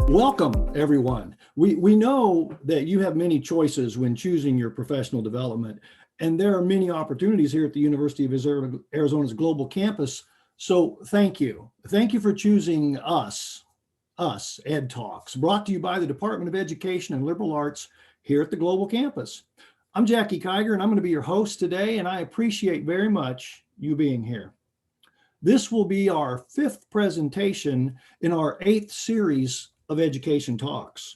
Welcome, everyone. We know that you have many choices when choosing your professional development, and there are many opportunities here at the University of Arizona's global campus. So thank you. Thank you for choosing us, Ed Talks, brought to you by the Department of Education and Liberal Arts here at the global campus. I'm Jackie Kiger, and I'm going to be your host today, and I appreciate very much you being here. This will be our 5th presentation in our 8th series of education talks.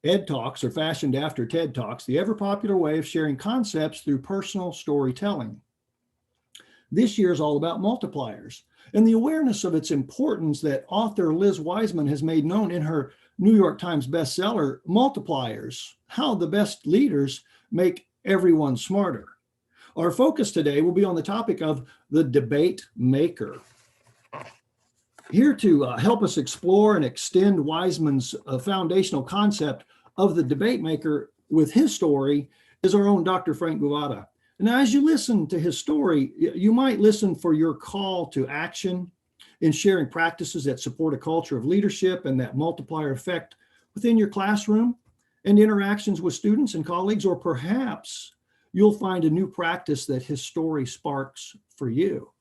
Ed Talks are fashioned after TED Talks, the ever popular way of sharing concepts through personal storytelling. This year is all about multipliers and the awareness of its importance that author Liz Wiseman has made known in her New York Times bestseller, Multipliers, How the Best Leaders Make Everyone Smarter. Our focus today will be on the topic of the debate maker. Here to help us explore and extend Wiseman's foundational concept of the debate maker with his story is our own Dr. Frank Guevara. Now, as you listen to his story, you might listen for your call to action in sharing practices that support a culture of leadership and that multiplier effect within your classroom and interactions with students and colleagues, or perhaps you'll find a new practice that his story sparks for you.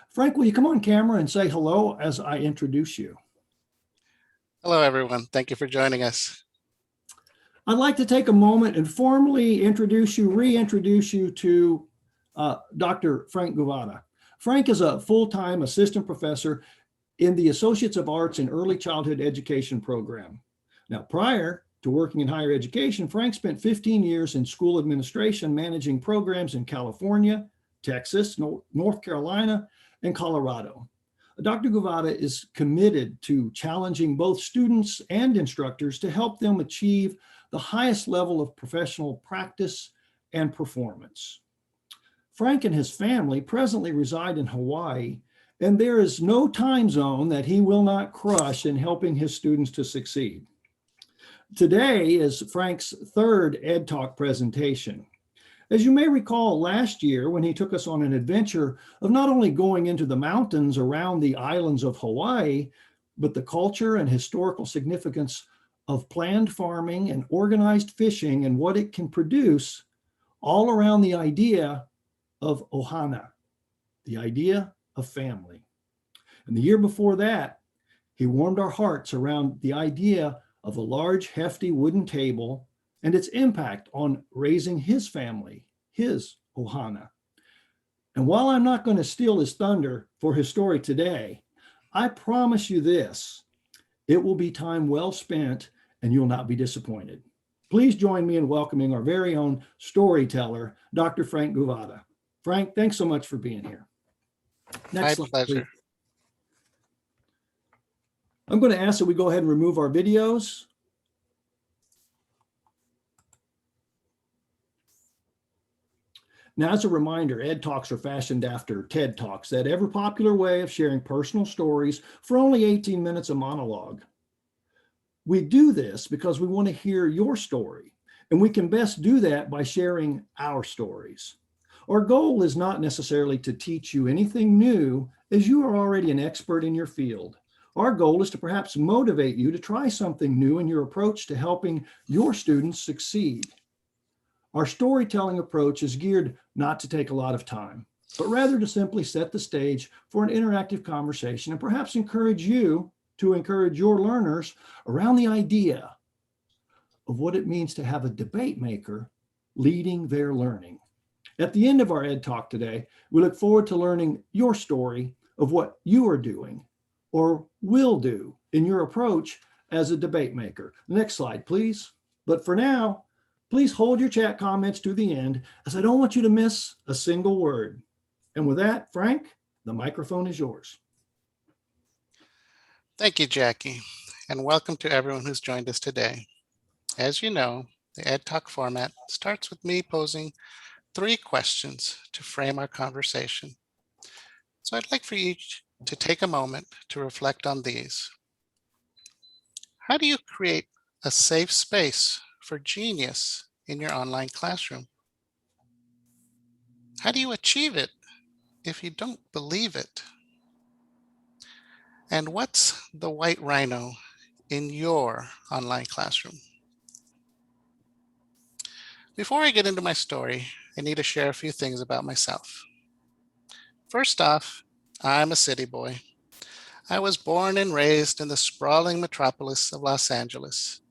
Frank, will you come on camera and say hello as I introduce you? Hello, everyone. Thank you for joining us. I'd like to take a moment and formally reintroduce you to Dr. Frank Guevara. Frank is a full-time assistant professor in the Associates of Arts in Early Childhood Education program. Now, prior to working in higher education, Frank spent 15 years in school administration, managing programs in California, Texas, North Carolina, and Colorado. Dr. Guevara is committed to challenging both students and instructors to help them achieve the highest level of professional practice and performance. Frank and his family presently reside in Hawaii, and there is no time zone that he will not crush in helping his students to succeed. Today is Frank's 3rd Ed Talk presentation. As you may recall, last year when he took us on an adventure of not only going into the mountains around the islands of Hawaii, but the culture and historical significance of planned farming and organized fishing and what it can produce, all around the idea of ohana, the idea of family. And the year before that, he warmed our hearts around the idea of a large, hefty wooden table and its impact on raising his family, his ohana. And while I'm not going to steal his thunder for his story today, I promise you this, it will be time well spent and you'll not be disappointed. Please join me in welcoming our very own storyteller, Dr. Frank Guevara. Frank, thanks so much for being here. Next slide, pleasure. Please. I'm going to ask that we go ahead and remove our videos. Now, as a reminder, Ed Talks are fashioned after TED Talks, that ever popular way of sharing personal stories for only 18 minutes a monologue. We do this because we want to hear your story, and we can best do that by sharing our stories. Our goal is not necessarily to teach you anything new, as you are already an expert in your field. Our goal is to perhaps motivate you to try something new in your approach to helping your students succeed. Our storytelling approach is geared not to take a lot of time, but rather to simply set the stage for an interactive conversation and perhaps encourage you to encourage your learners around the idea of what it means to have a debate maker leading their learning. At the end of our Ed Talk today, we look forward to learning your story of what you are doing or will do in your approach as a debate maker. Next slide, please. But for now, please hold your chat comments to the end, as I don't want you to miss a single word. And with that, Frank, the microphone is yours. Thank you, Jackie, and welcome to everyone who's joined us today. As you know, the Ed Talk format starts with me posing 3 questions to frame our conversation. So I'd like for you to take a moment to reflect on these. How do you create a safe space for genius in your online classroom? How do you achieve it if you don't believe it? And what's the white rhino in your online classroom? Before I get into my story, I need to share a few things about myself. First off, I'm a city boy. I was born and raised in the sprawling metropolis of Los Angeles.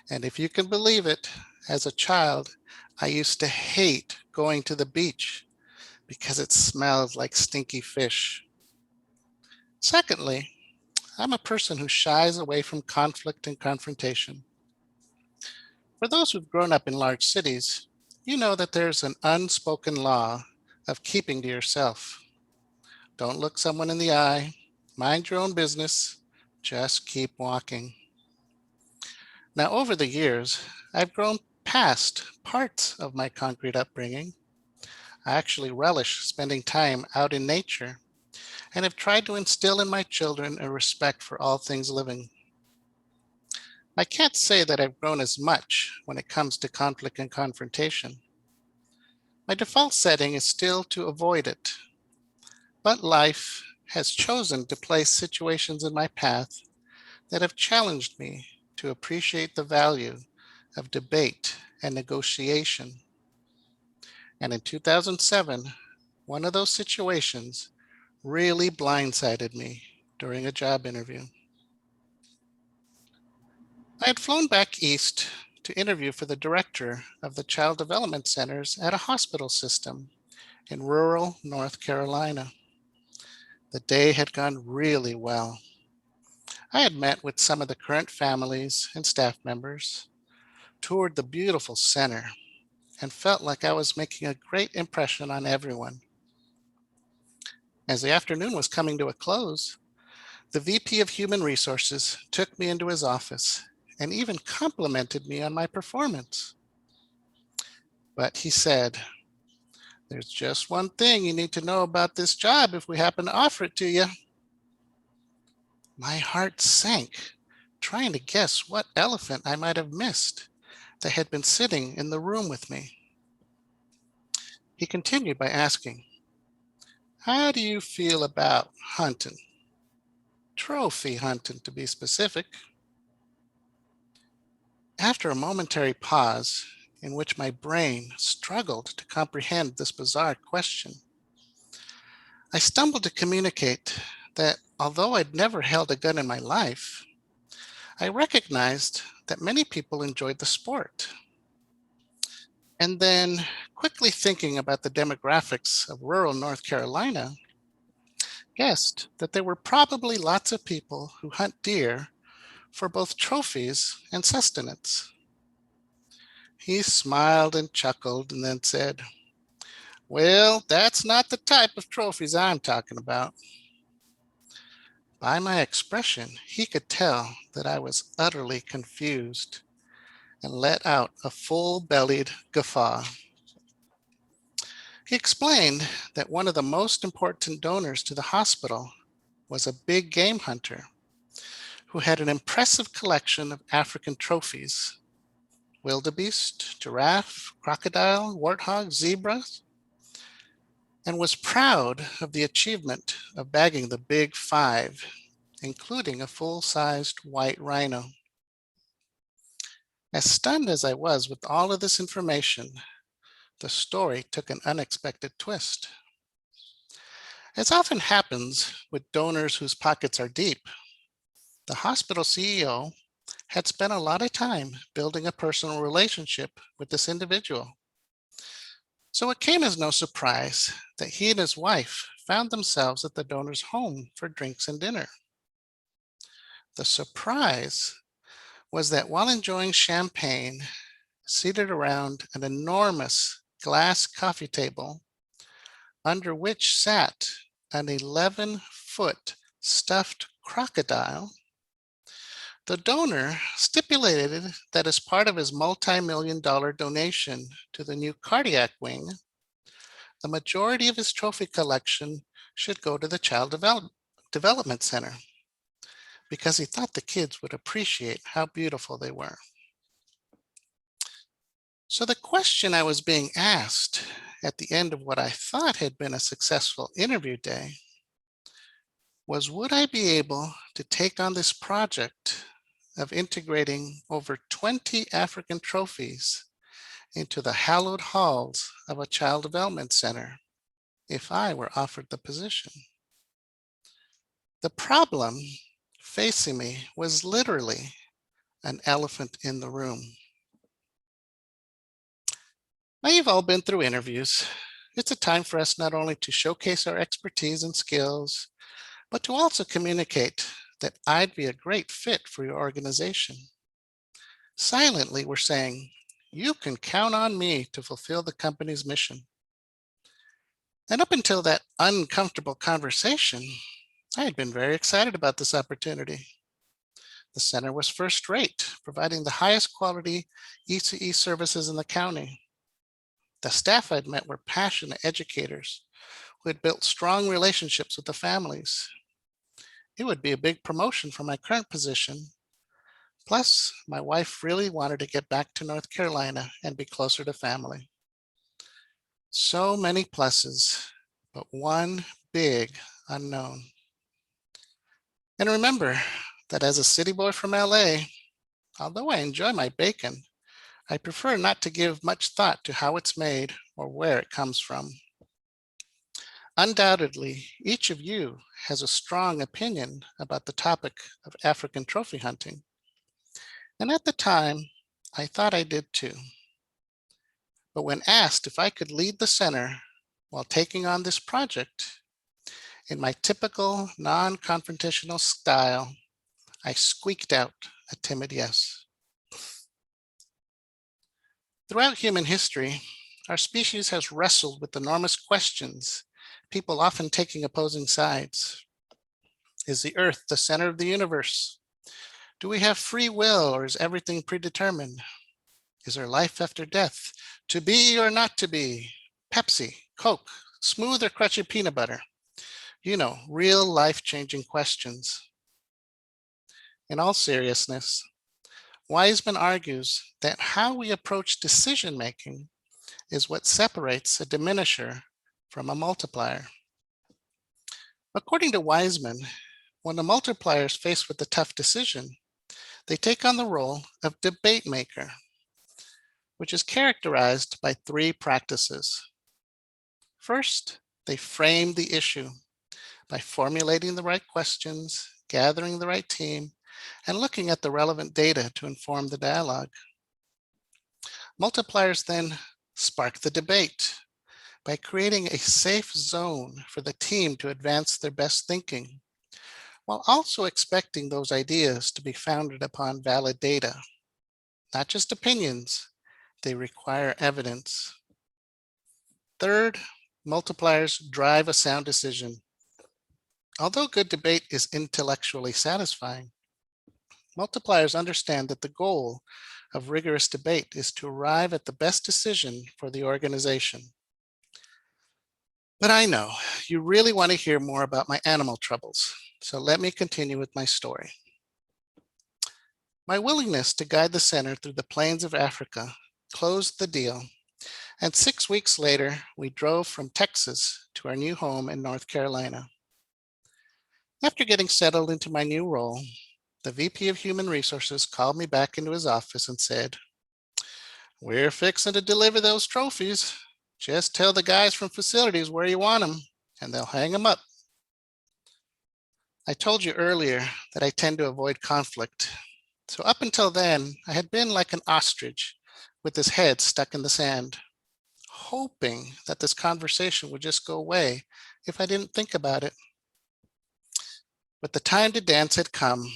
And if you can believe it, as a child, I used to hate going to the beach because it smelled like stinky fish. Secondly, I'm a person who shies away from conflict and confrontation. For those who've grown up in large cities, you know that there's an unspoken law of keeping to yourself. Don't look someone in the eye, mind your own business, just keep walking. Now, over the years, I've grown past parts of my concrete upbringing. I actually relish spending time out in nature and have tried to instill in my children a respect for all things living. I can't say that I've grown as much when it comes to conflict and confrontation. My default setting is still to avoid it, but life has chosen to place situations in my path that have challenged me to appreciate the value of debate and negotiation. And in 2007, one of those situations really blindsided me during a job interview. I had flown back east to interview for the director of the child development centers at a hospital system in rural North Carolina. The day had gone really well. I had met with some of the current families and staff members, toured the beautiful center, and felt like I was making a great impression on everyone. As the afternoon was coming to a close, the VP of Human Resources took me into his office and even complimented me on my performance. But he said, "There's just one thing you need to know about this job if we happen to offer it to you." My heart sank, trying to guess what elephant I might have missed that had been sitting in the room with me. He continued by asking, "How do you feel about hunting? Trophy hunting, to be specific." After a momentary pause, in which my brain struggled to comprehend this bizarre question, I stumbled to communicate that although I'd never held a gun in my life, I recognized that many people enjoyed the sport. And then, quickly thinking about the demographics of rural North Carolina, guessed that there were probably lots of people who hunt deer for both trophies and sustenance. He smiled and chuckled and then said, "Well, that's not the type of trophies I'm talking about." By my expression, he could tell that I was utterly confused and let out a full-bellied guffaw. He explained that one of the most important donors to the hospital was a big game hunter who had an impressive collection of African trophies: wildebeest, giraffe, crocodile, warthog, zebra, and was proud of the achievement of bagging the big five, including a full-sized white rhino. As stunned as I was with all of this information, the story took an unexpected twist. As often happens with donors whose pockets are deep, the hospital CEO had spent a lot of time building a personal relationship with this individual. So it came as no surprise that he and his wife found themselves at the donor's home for drinks and dinner. The surprise was that while enjoying champagne, seated around an enormous glass coffee table, under which sat an 11-foot stuffed crocodile, the donor stipulated that as part of his multi-million-dollar donation to the new cardiac wing, the majority of his trophy collection should go to the Child Development Center, because he thought the kids would appreciate how beautiful they were. So the question I was being asked at the end of what I thought had been a successful interview day was, would I be able to take on this project of integrating over 20 African trophies into the hallowed halls of a child development center if I were offered the position? The problem facing me was literally an elephant in the room. Now, you've all been through interviews. It's a time for us not only to showcase our expertise and skills, but to also communicate that I'd be a great fit for your organization. Silently, we're saying, you can count on me to fulfill the company's mission. And up until that uncomfortable conversation, I had been very excited about this opportunity. The center was first rate, providing the highest quality ECE services in the county. The staff I'd met were passionate educators who had built strong relationships with the families. It would be a big promotion from my current position. Plus, my wife really wanted to get back to North Carolina and be closer to family. So many pluses, but one big unknown. And remember that as a city boy from LA, although I enjoy my bacon, I prefer not to give much thought to how it's made or where it comes from. Undoubtedly, each of you has a strong opinion about the topic of African trophy hunting. And at the time, I thought I did too. But when asked if I could lead the center while taking on this project, in my typical non-confrontational style, I squeaked out a timid yes. Throughout human history, our species has wrestled with enormous questions, people often taking opposing sides. Is the Earth the center of the universe? Do we have free will, or is everything predetermined? Is there life after death? To be or not to be? Pepsi, Coke, smooth or crunchy peanut butter? You know, real life-changing questions. In all seriousness, Wiseman argues that how we approach decision-making is what separates a diminisher from a multiplier. According to Wiseman, when the multiplier is faced with a tough decision, they take on the role of debate maker, which is characterized by three practices. First, they frame the issue by formulating the right questions, gathering the right team, and looking at the relevant data to inform the dialogue. Multipliers then spark the debate by creating a safe zone for the team to advance their best thinking, while also expecting those ideas to be founded upon valid data. Not just opinions, they require evidence. Third, multipliers drive a sound decision. Although good debate is intellectually satisfying, multipliers understand that the goal of rigorous debate is to arrive at the best decision for the organization. But I know you really want to hear more about my animal troubles, so let me continue with my story. My willingness to guide the center through the plains of Africa closed the deal, and 6 weeks later, we drove from Texas to our new home in North Carolina. After getting settled into my new role, the VP of Human Resources called me back into his office and said, "We're fixing to deliver those trophies. Just tell the guys from facilities where you want them, and they'll hang them up." I told you earlier that I tend to avoid conflict. So up until then, I had been like an ostrich with his head stuck in the sand, hoping that this conversation would just go away if I didn't think about it. But the time to dance had come.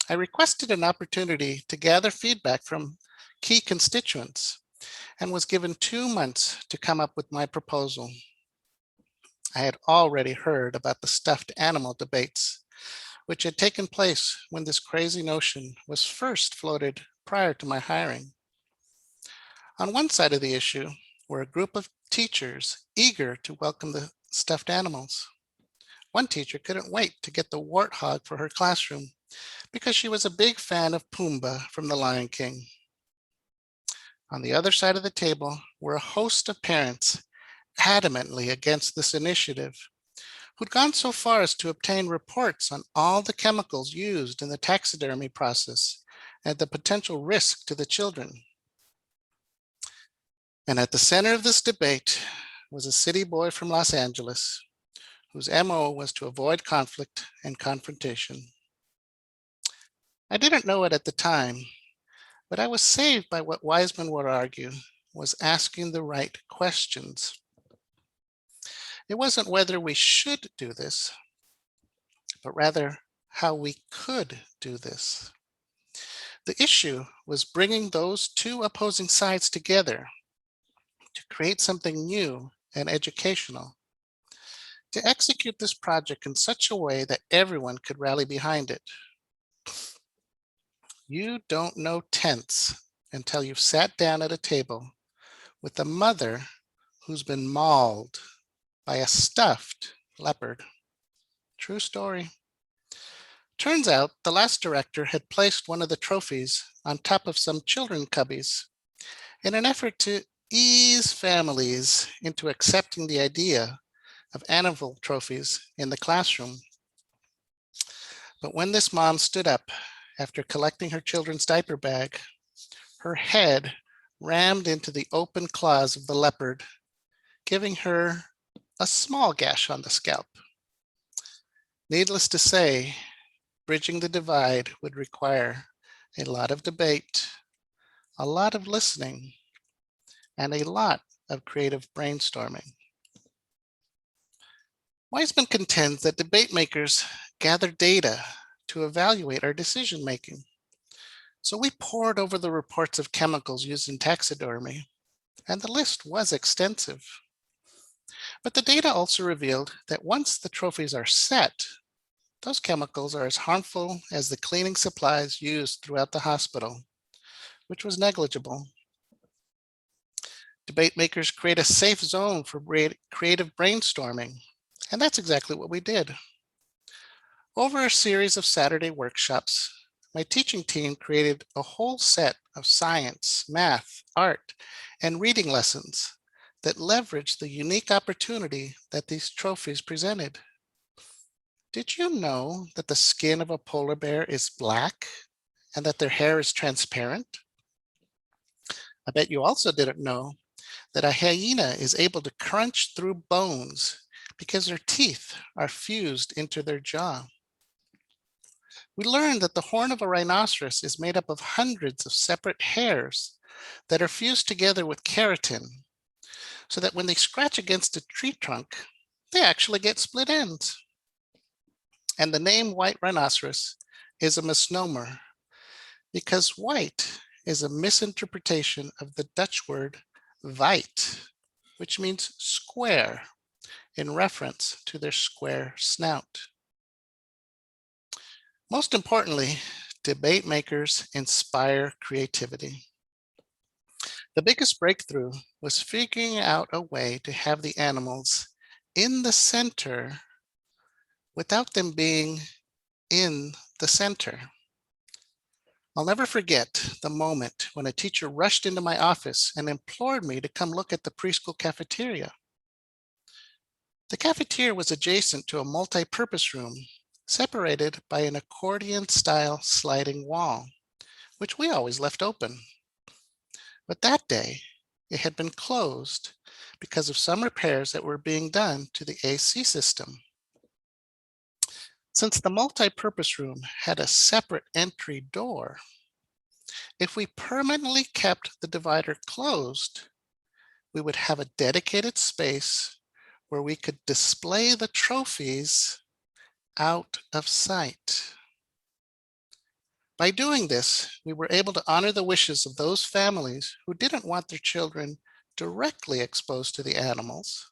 I requested an opportunity to gather feedback from key constituents and was given 2 months to come up with my proposal. I had already heard about the stuffed animal debates, which had taken place when this crazy notion was first floated prior to my hiring. On one side of the issue were a group of teachers eager to welcome the stuffed animals. One teacher couldn't wait to get the warthog for her classroom because she was a big fan of Pumbaa from The Lion King. On the other side of the table were a host of parents adamantly against this initiative, who'd gone so far as to obtain reports on all the chemicals used in the taxidermy process and the potential risk to the children. And at the center of this debate was a city boy from Los Angeles, whose MO was to avoid conflict and confrontation. I didn't know it at the time, but I was saved by what Wiseman would argue was asking the right questions. It wasn't whether we should do this, but rather how we could do this. The issue was bringing those two opposing sides together to create something new and educational, to execute this project in such a way that everyone could rally behind it. You don't know tense until you've sat down at a table with a mother who's been mauled by a stuffed leopard. True story. Turns out the last director had placed one of the trophies on top of some children cubbies in an effort to ease families into accepting the idea of animal trophies in the classroom. But when this mom stood up after collecting her children's diaper bag, her head rammed into the open claws of the leopard, giving her a small gash on the scalp. Needless to say, bridging the divide would require a lot of debate, a lot of listening, and a lot of creative brainstorming. Wiseman contends that debate makers gather data to evaluate our decision making. So we pored over the reports of chemicals used in taxidermy, and the list was extensive. But the data also revealed that once the trophies are set, those chemicals are as harmful as the cleaning supplies used throughout the hospital, which was negligible. Debate makers create a safe zone for creative brainstorming, and that's exactly what we did. Over a series of Saturday workshops, my teaching team created a whole set of science, math, art, and reading lessons that leveraged the unique opportunity that these trophies presented. Did you know that the skin of a polar bear is black and that their hair is transparent? I bet you also didn't know that a hyena is able to crunch through bones because their teeth are fused into their jaw. We learned that the horn of a rhinoceros is made up of hundreds of separate hairs that are fused together with keratin, so that when they scratch against a tree trunk, they actually get split ends. And the name white rhinoceros is a misnomer because white is a misinterpretation of the Dutch word wijd, which means square, in reference to their square snout. Most importantly, debate makers inspire creativity. The biggest breakthrough was figuring out a way to have the animals in the center without them being in the center. I'll never forget the moment when a teacher rushed into my office and implored me to come look at the preschool cafeteria. The cafeteria was adjacent to a multi-purpose room separated by an accordion-style sliding wall, which we always left open. But that day, it had been closed because of some repairs that were being done to the AC system. Since the multi-purpose room had a separate entry door, if we permanently kept the divider closed, we would have a dedicated space where we could display the trophies out of sight. By doing this, we were able to honor the wishes of those families who didn't want their children directly exposed to the animals,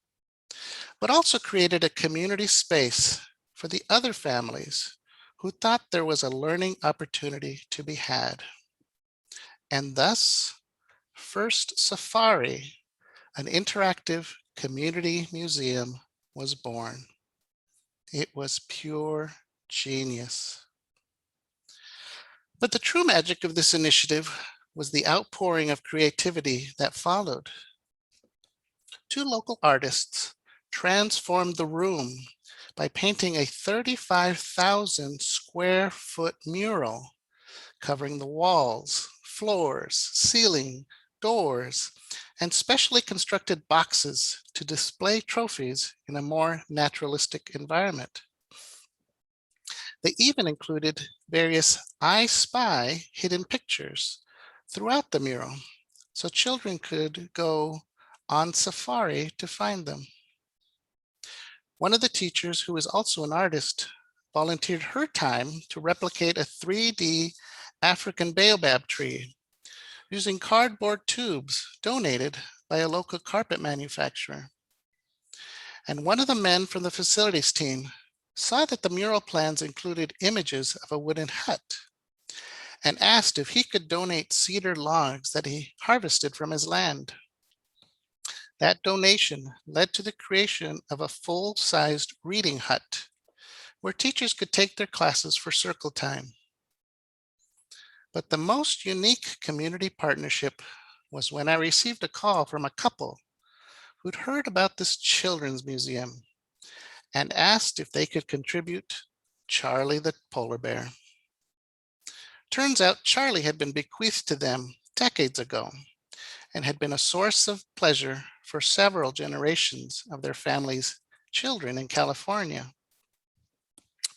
but also created a community space for the other families who thought there was a learning opportunity to be had. And thus, First Safari, an interactive community museum, was born. It was pure genius. But the true magic of this initiative was the outpouring of creativity that followed. Two local artists transformed the room by painting a 35,000 square foot mural covering the walls, floors, ceiling, doors, and specially constructed boxes to display trophies in a more naturalistic environment. They even included various I Spy hidden pictures throughout the mural, so children could go on safari to find them. One of the teachers, who is also an artist, volunteered her time to replicate a 3D African baobab tree using cardboard tubes donated by a local carpet manufacturer. And one of the men from the facilities team saw that the mural plans included images of a wooden hut and asked if he could donate cedar logs that he harvested from his land. That donation led to the creation of a full-sized reading hut where teachers could take their classes for circle time. But the most unique community partnership was when I received a call from a couple who'd heard about this children's museum and asked if they could contribute Charlie the polar bear. Turns out Charlie had been bequeathed to them decades ago and had been a source of pleasure for several generations of their family's children in California.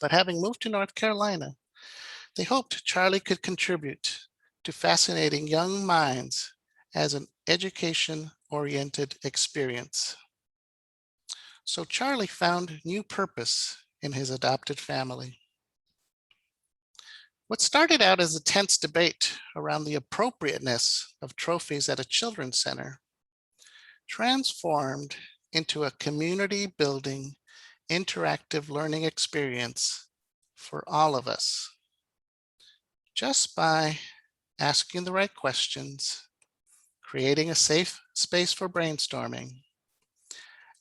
But having moved to North Carolina, they hoped Charlie could contribute to fascinating young minds as an education-oriented experience. So Charlie found new purpose in his adopted family. What started out as a tense debate around the appropriateness of trophies at a children's center transformed into a community-building, interactive learning experience for all of us, just by asking the right questions, creating a safe space for brainstorming,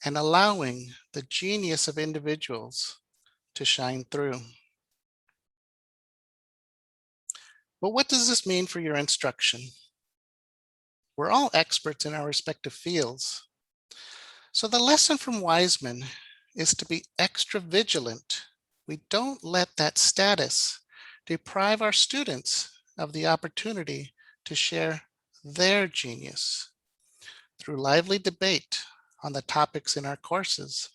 and allowing the genius of individuals to shine through. But what does this mean for your instruction? We're all experts in our respective fields. So the lesson from Wiseman is to be extra vigilant. We don't let that status deprive our students of the opportunity to share their genius through lively debate on the topics in our courses.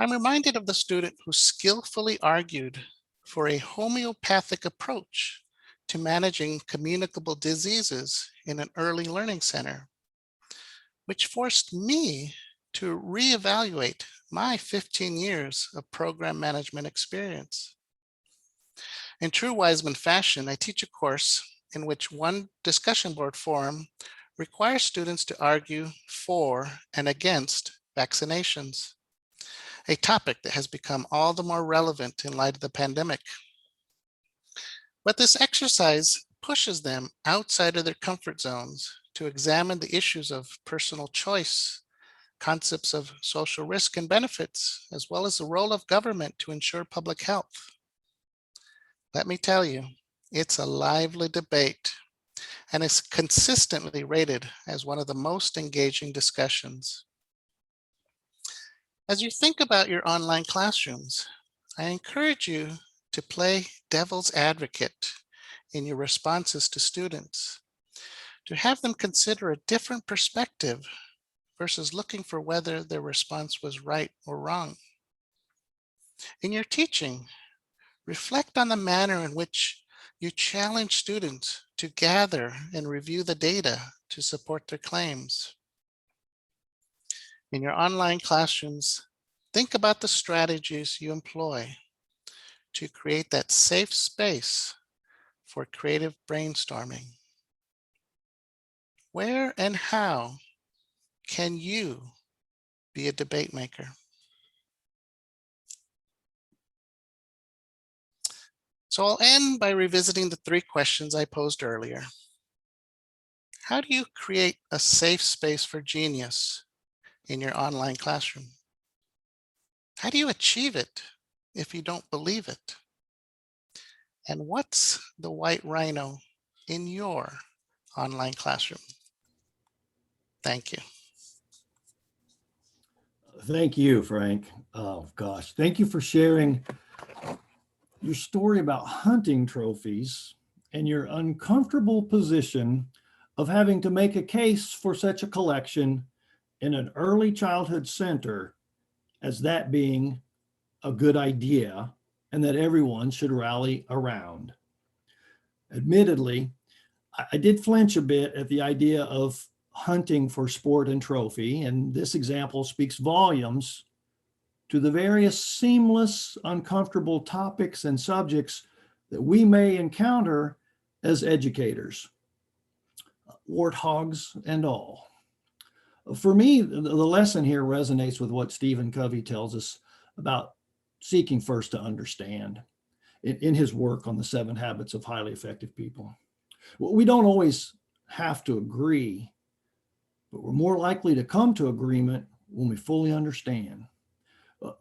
I'm reminded of the student who skillfully argued for a homeopathic approach to managing communicable diseases in an early learning center, which forced me to reevaluate my 15 years of program management experience. In true Wiseman fashion, I teach a course in which one discussion board forum requires students to argue for and against vaccinations, a topic that has become all the more relevant in light of the pandemic. But this exercise pushes them outside of their comfort zones to examine the issues of personal choice, concepts of social risk and benefits, as well as the role of government to ensure public health. Let me tell you, it's a lively debate and is consistently rated as one of the most engaging discussions. As you think about your online classrooms, I encourage you to play devil's advocate in your responses to students, to have them consider a different perspective versus looking for whether their response was right or wrong. In your teaching, reflect on the manner in which you challenge students to gather and review the data to support their claims. In your online classrooms, think about the strategies you employ to create that safe space for creative brainstorming. Where and how can you be a debate maker? So I'll end by revisiting the 3 questions I posed earlier. How do you create a safe space for genius in your online classroom? How do you achieve it if you don't believe it? And what's the white rhino in your online classroom? Thank you. Thank you, Frank. Oh, gosh. Thank you for sharing your story about hunting trophies and your uncomfortable position of having to make a case for such a collection in an early childhood center as that being a good idea and that everyone should rally around. Admittedly, I did flinch a bit at the idea of hunting for sport and trophy, and this example speaks volumes to the various seamless, uncomfortable topics and subjects that we may encounter as educators, warthogs and all. For me, the lesson here resonates with what Stephen Covey tells us about seeking first to understand in his work on the 7 Habits of Highly Effective People. We don't always have to agree, but we're more likely to come to agreement when we fully understand.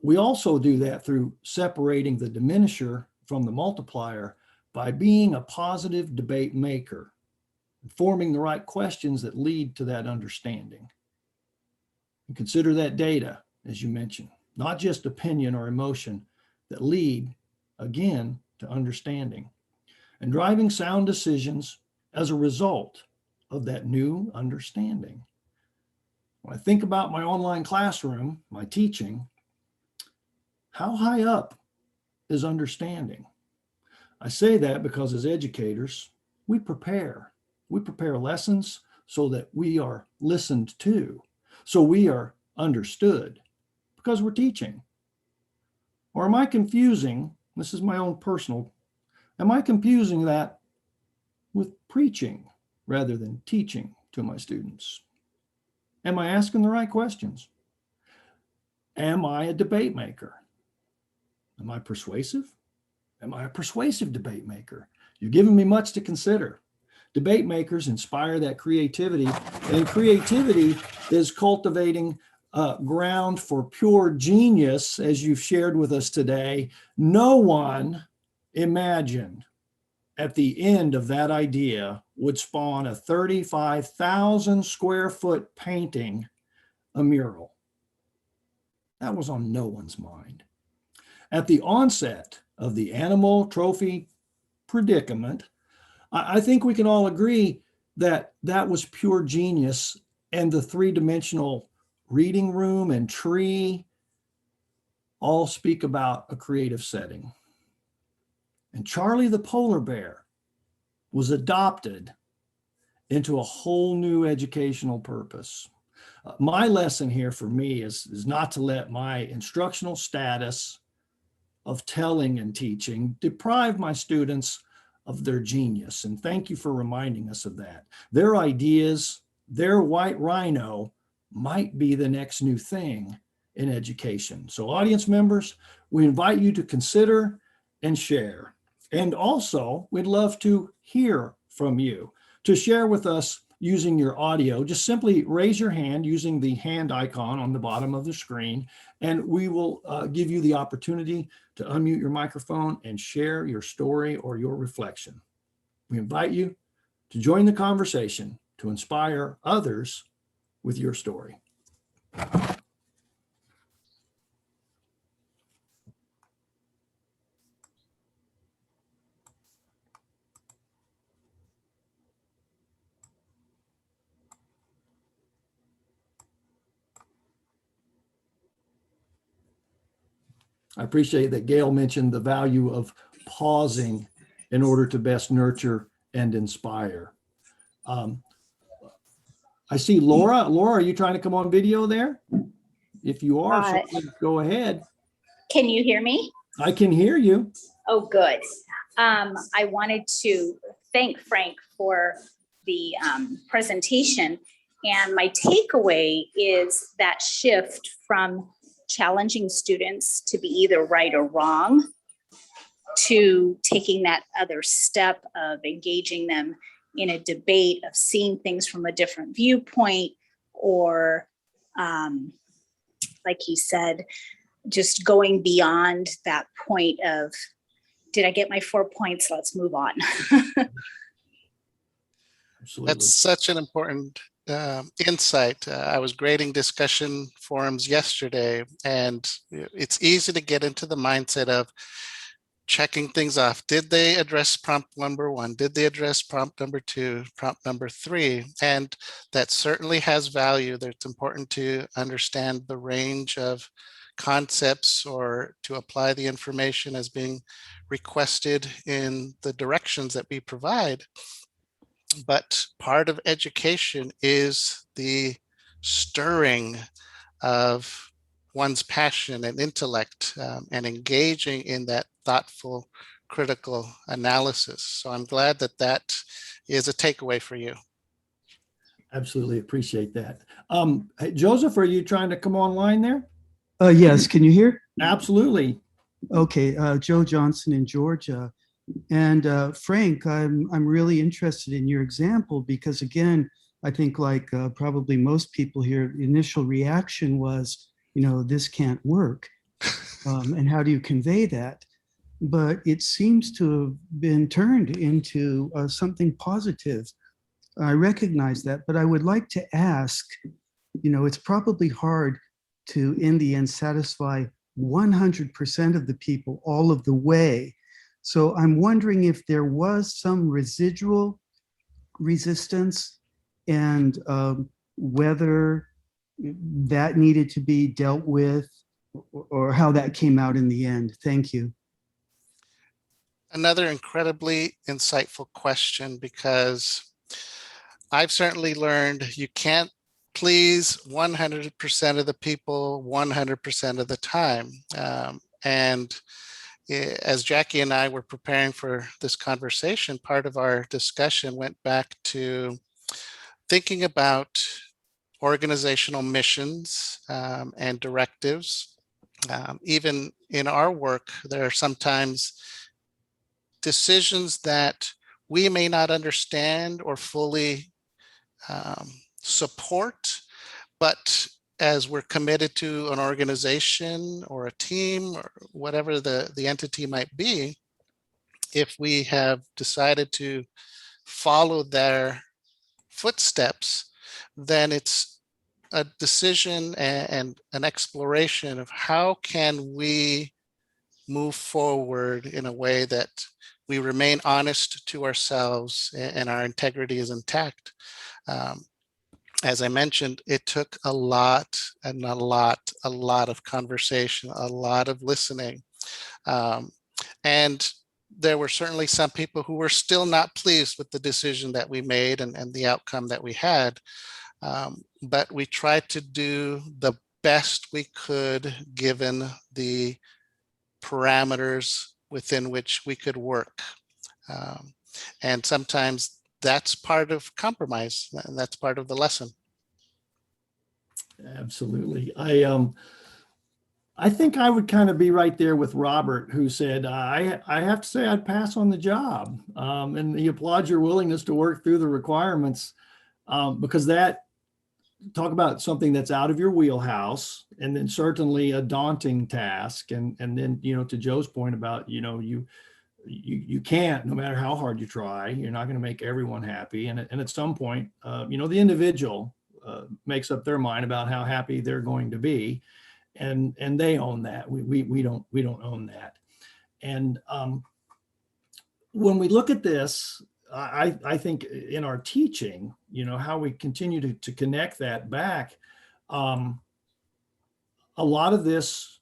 We also do that through separating the diminisher from the multiplier by being a positive debate maker, forming the right questions that lead to that understanding. And consider that data, as you mentioned, not just opinion or emotion that lead, again, to understanding and driving sound decisions as a result of that new understanding. When I think about my online classroom, my teaching, how high up is understanding? I say that because as educators, we prepare. We prepare lessons so that we are listened to, so we are understood because we're teaching. Or am I confusing, this is my own personal, am I confusing that with preaching rather than teaching to my students? Am I asking the right questions? Am I a debate maker? Am I persuasive? Am I a persuasive debate maker? You've given me much to consider. Debate makers inspire that creativity, and creativity is cultivating ground for pure genius, as you've shared with us today. No one imagined at the end of that idea would spawn a 35,000 square foot painting, a mural. That was on no one's mind. At the onset of the animal trophy predicament, I think we can all agree that that was pure genius, and the 3-dimensional reading room and tree all speak about a creative setting. And Charlie the polar bear was adopted into a whole new educational purpose. My lesson here for me is not to let my instructional status of telling and teaching deprive my students of their genius. And thank you for reminding us of that. Their ideas, their white rhino might be the next new thing in education. So audience members, we invite you to consider and share. And also, we'd love to hear from you. To share with us using your audio, just simply raise your hand using the hand icon on the bottom of the screen, and we will give you the opportunity to unmute your microphone and share your story or your reflection. We invite you to join the conversation to inspire others with your story. I appreciate that Gail mentioned the value of pausing in order to best nurture and inspire. I see Laura. Laura, are you trying to come on video there? If you are, go ahead. Can you hear me? I can hear you. Oh, good. I wanted to thank Frank for the presentation. And my takeaway is that shift from challenging students to be either right or wrong to taking that other step of engaging them in a debate, of seeing things from a different viewpoint, or like he said, just going beyond that point of, did I get my 4 points? Let's move on. Absolutely. That's such an important insight. I was grading discussion forums yesterday, and it's easy to get into the mindset of checking things off. Did they address prompt number 1? Did they address prompt number 2, prompt number 3? And that certainly has value. That it's important to understand the range of concepts or to apply the information as being requested in the directions that we provide. But part of education is the stirring of one's passion and intellect, and engaging in that thoughtful, critical analysis. So I'm glad that that is a takeaway for you. Absolutely appreciate that. Hey, Joseph, are you trying to come online there? Yes, can you hear? Absolutely. Okay, Joe Johnson in Georgia. And Frank, I'm really interested in your example because again, I think like probably most people here, the initial reaction was, this can't work. And how do you convey that? But it seems to have been turned into something positive. I recognize that, but I would like to ask, it's probably hard to, in the end, satisfy 100% of the people all of the way. So I'm wondering if there was some residual resistance and whether that needed to be dealt with or how that came out in the end. Thank you. Another incredibly insightful question, because I've certainly learned you can't please 100% of the people 100% of the time. And as Jackie and I were preparing for this conversation, part of our discussion went back to thinking about organizational missions and directives. Even in our work, there are sometimes decisions that we may not understand or fully support, but as we're committed to an organization or a team or whatever the entity might be, if we have decided to follow their footsteps, then it's a decision and an exploration of how can we move forward in a way that we remain honest to ourselves and our integrity is intact. As I mentioned, it took a lot of conversation, a lot of listening. And there were certainly some people who were still not pleased with the decision that we made and the outcome that we had. But we tried to do the best we could given the parameters within which we could work. And sometimes that's part of compromise, and that's part of the lesson. Absolutely. I think I would kind of be right there with Robert, who said, I have to say I'd pass on the job. And he applauds your willingness to work through the requirements, because that, talk about something that's out of your wheelhouse, and then certainly a daunting task. And then, to Joe's point about, you can't, no matter how hard you try, you're not going to make everyone happy. And at some point, the individual makes up their mind about how happy they're going to be. And they own that. We don't own that. And when we look at this, I think in our teaching, how we continue to connect that back, a lot of this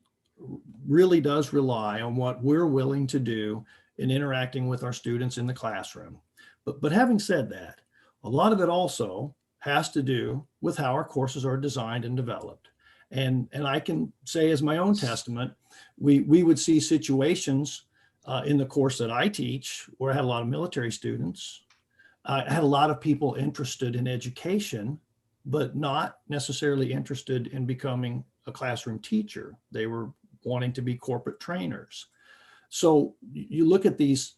really does rely on what we're willing to do in interacting with our students in the classroom. But having said that, a lot of it also has to do with how our courses are designed and developed. And I can say as my own testament, we would see situations in the course that I teach where I had a lot of military students. I had a lot of people interested in education, but not necessarily interested in becoming a classroom teacher. They were wanting to be corporate trainers. So you look at these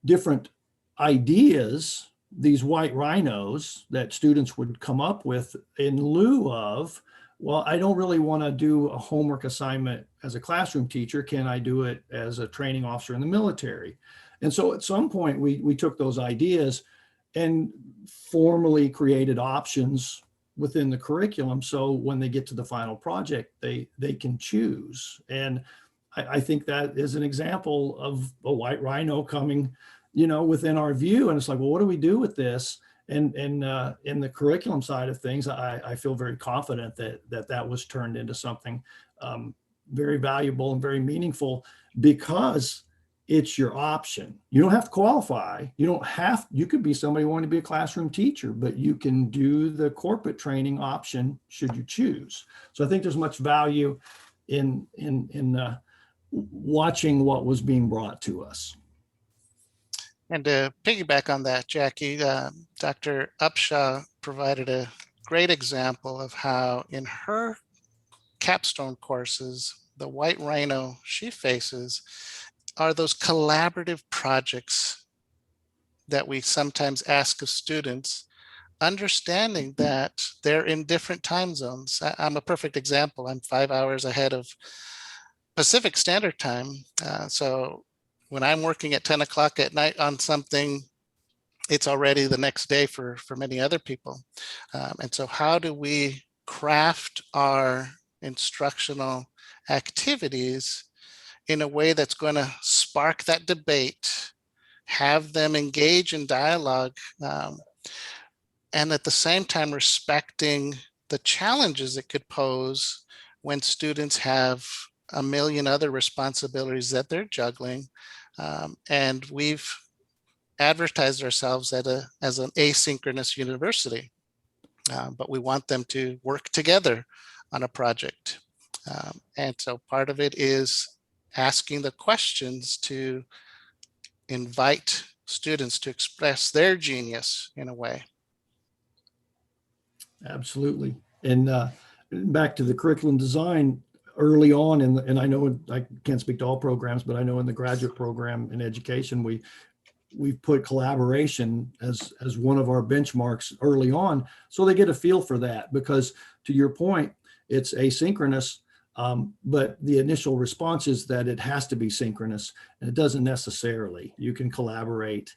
different ideas, these white rhinos that students would come up with in lieu of, well, I don't really want to do a homework assignment as a classroom teacher. Can I do it as a training officer in the military? And so at some point we took those ideas and formally created options within the curriculum. So when they get to the final project, they can choose. And I think that is an example of a white rhino coming, within our view. And it's like, well, what do we do with this? And in the curriculum side of things, I feel very confident that was turned into something very valuable and very meaningful, because it's your option. You don't have to qualify. You could be somebody wanting to be a classroom teacher, but you can do the corporate training option should you choose. So I think there's much value in watching what was being brought to us. And to piggyback on that, Jackie, Dr. Upshaw provided a great example of how in her capstone courses, the white rhino she faces are those collaborative projects that we sometimes ask of students, understanding that they're in different time zones. I'm a perfect example. I'm 5 hours ahead of Pacific Standard Time. So when I'm working at 10 o'clock at night on something, it's already the next day for many other people. And so how do we craft our instructional activities in a way that's going to spark that debate, have them engage in dialogue, and at the same time respecting the challenges it could pose when students have a million other responsibilities that they're juggling. And we've advertised ourselves as an asynchronous university, but we want them to work together on a project. And so part of it is asking the questions to invite students to express their genius in a way. Absolutely. And back to the curriculum design early on, and I know I can't speak to all programs, but I know in the graduate program in education, we've put collaboration as one of our benchmarks early on, so they get a feel for that. Because to your point, it's asynchronous, but the initial response is that it has to be synchronous, and it doesn't necessarily. You can collaborate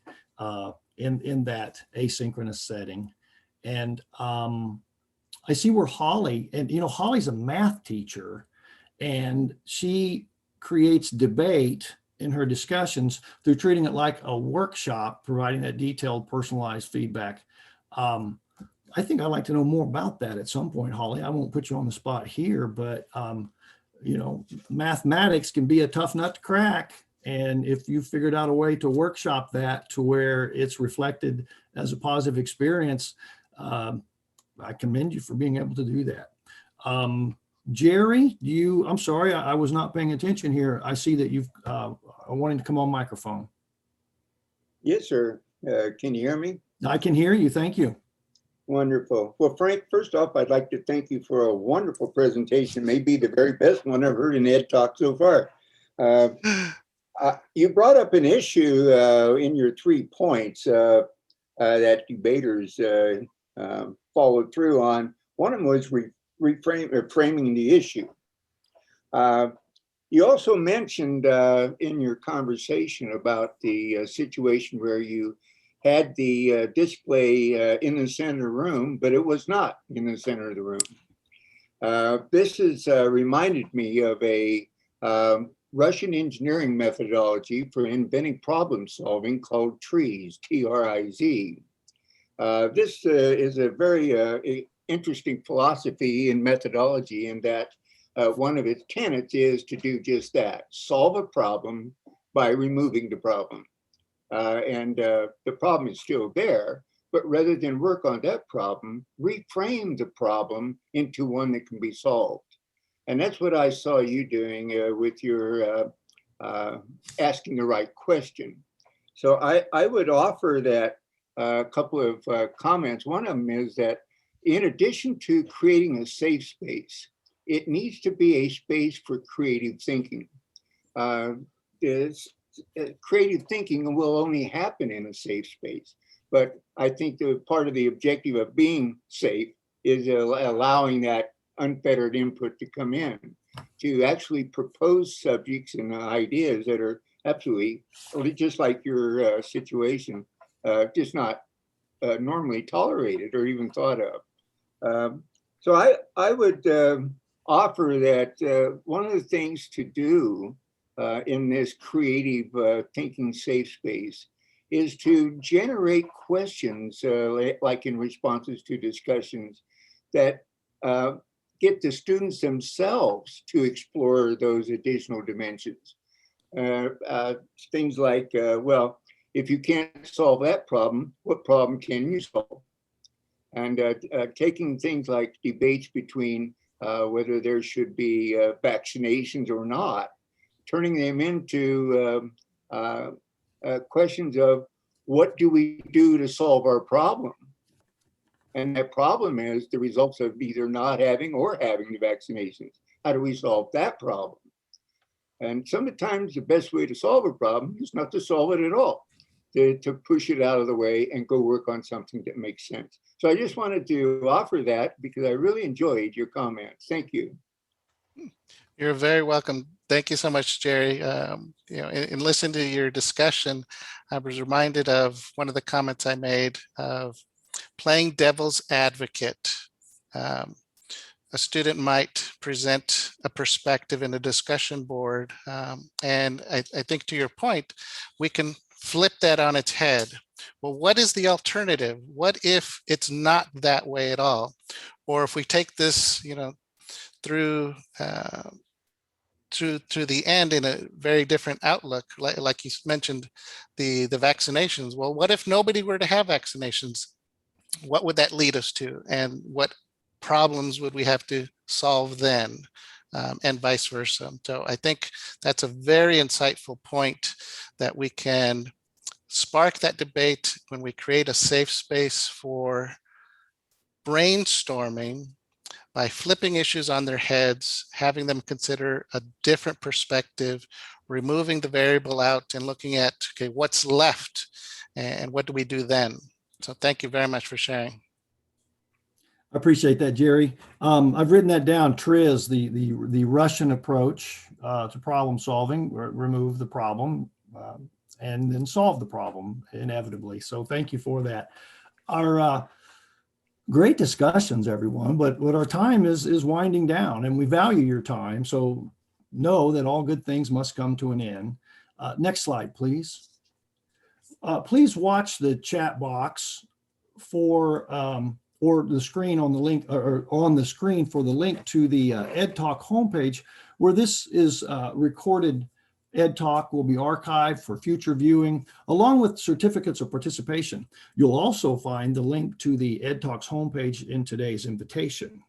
in that asynchronous setting. And I see where Holly, and Holly's a math teacher, and she creates debate in her discussions through treating it like a workshop, providing that detailed, personalized feedback. I think I'd like to know more about that at some point, Holly. I won't put you on the spot here, but mathematics can be a tough nut to crack. And if you figured out a way to workshop that to where it's reflected as a positive experience, I commend you for being able to do that. Jerry, I'm sorry, I was not paying attention here. I see that you've wanting to come on microphone. Yes, sir. Can you hear me? I can hear you. Thank you. Wonderful. Well, Frank, first off, I'd like to thank you for a wonderful presentation, maybe the very best one I've heard in Ed Talk so far. You brought up an issue in your 3 points that debaters followed through on. One of them was framing the issue. You also mentioned in your conversation about the situation where you had the display in the center of the room, but it was not in the center of the room. This has reminded me of a Russian engineering methodology for inventing problem solving called TRIZ, T-R-I-Z. This is a very interesting philosophy and methodology in that one of its tenets is to do just that, solve a problem by removing the problem. And the problem is still there, but rather than work on that problem, reframe the problem into one that can be solved. And that's what I saw you doing with your asking the right question. So I would offer that a couple of comments. One of them is that in addition to creating a safe space, it needs to be a space for creative thinking. Creative thinking will only happen in a safe space. But I think the part of the objective of being safe is allowing that unfettered input to come in, to actually propose subjects and ideas that are absolutely, just like your situation, just not normally tolerated or even thought of. So I would offer that one of the things to do in this creative thinking safe space is to generate questions like in responses to discussions that get the students themselves to explore those additional dimensions. Things like, well, if you can't solve that problem, what problem can you solve? And taking things like debates between whether there should be vaccinations or not, turning them into questions of what do we do to solve our problem? And that problem is the results of either not having or having the vaccinations. How do we solve that problem? And sometimes the best way to solve a problem is not to solve it at all, to push it out of the way and go work on something that makes sense. So I just wanted to offer that because I really enjoyed your comments. Thank you. You're very welcome. Thank you so much, Jerry. In listening to your discussion, I was reminded of one of the comments I made of playing devil's advocate. A student might present a perspective in a discussion board. And I think to your point, we can flip that on its head. Well, what is the alternative? What if it's not that way at all? Or if we take this, through the end in a very different outlook, like you mentioned, the vaccinations. Well, what if nobody were to have vaccinations? What would that lead us to? And what problems would we have to solve then? And vice versa. So I think that's a very insightful point that we can spark that debate when we create a safe space for brainstorming by flipping issues on their heads, having them consider a different perspective, removing the variable out and looking at, okay, what's left and what do we do then? So thank you very much for sharing. I appreciate that, Jerry. I've written that down. TRIZ, the Russian approach to problem solving, remove the problem and then solve the problem inevitably. So thank you for that. Our great discussions, everyone, but our time is winding down and we value your time. So know that all good things must come to an end. Next slide, please. Please watch the chat box for or the screen on the link or on the screen for the link to the Ed Talk homepage, where this is recorded. Ed Talk will be archived for future viewing, along with certificates of participation. You'll also find the link to the Ed Talks homepage in today's invitation.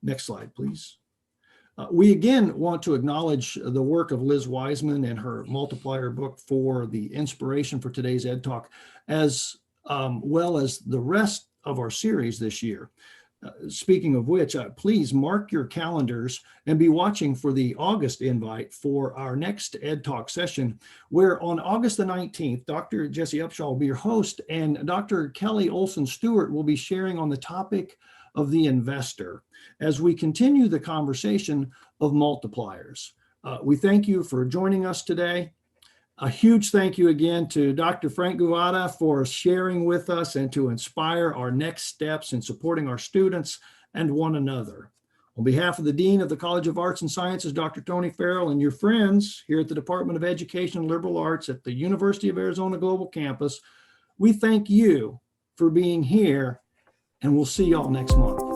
Next slide, please. We again want to acknowledge the work of Liz Wiseman and her multiplier book for the inspiration for today's Ed Talk, as well as the rest of our series this year. Speaking of which, please mark your calendars and be watching for the August invite for our next Ed Talk session, where on August the 19th, Dr. Jesse Upshaw will be your host and Dr. Kelly Olson-Stewart will be sharing on the topic of the investor as we continue the conversation of multipliers. We thank you for joining us today. A huge thank you again to Dr. Frank Guevara for sharing with us and to inspire our next steps in supporting our students and one another. On behalf of the Dean of the College of Arts and Sciences, Dr. Tony Farrell, and your friends here at the Department of Education and Liberal Arts at the University of Arizona Global Campus, we thank you for being here, and we'll see y'all next month.